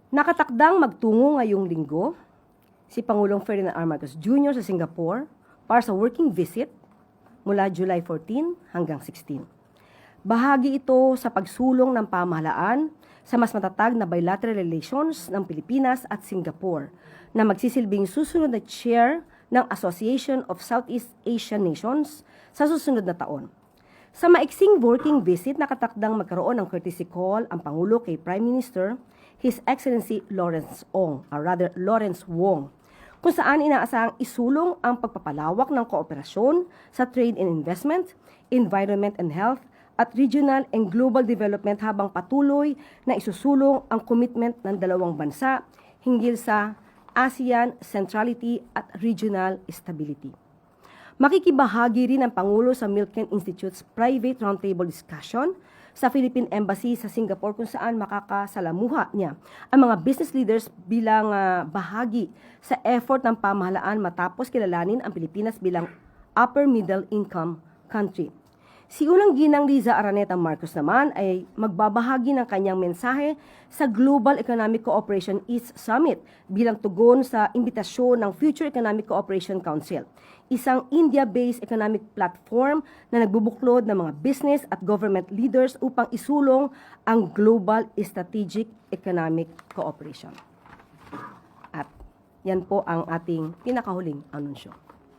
Nakatakdang magtungo ngayong linggo si Pangulong Ferdinand R. Marcos Jr. sa Singapore para sa working visit mula July 14 hanggang 16. Bahagi ito sa pagsulong ng pamahalaan sa mas matatag na bilateral relations ng Pilipinas at Singapore na magsisilbing susunod na chair ng Association of Southeast Asian Nations sa susunod na taon. Sa maiksing working visit, nakatakdang magkaroon ng courtesy call ang Pangulo kay Prime Minister His Excellency Lawrence Wong, kung saan inaasahang isulong ang pagpapalawak ng kooperasyon sa trade and investment, environment and health, at regional and global development habang patuloy na isusulong ang commitment ng dalawang bansa hinggil sa ASEAN centrality at regional stability. Makikibahagi rin ang Pangulo sa Milken Institute's private roundtable discussion sa Philippine Embassy sa Singapore kung saan makakasalamuha niya ang mga business leaders bilang bahagi sa effort ng pamahalaan matapos kilalanin ang Pilipinas bilang upper middle income country. Si Unang Ginang Liza Araneta Marcos naman ay magbabahagi ng kanyang mensahe sa Global Economic Cooperation East Summit bilang tugon sa imbitasyon ng Future Economic Cooperation Council, isang India-based economic platform na nagbubuklod ng mga business at government leaders upang isulong ang global strategic economic cooperation. At yan po ang ating pinakahuling anunsyo.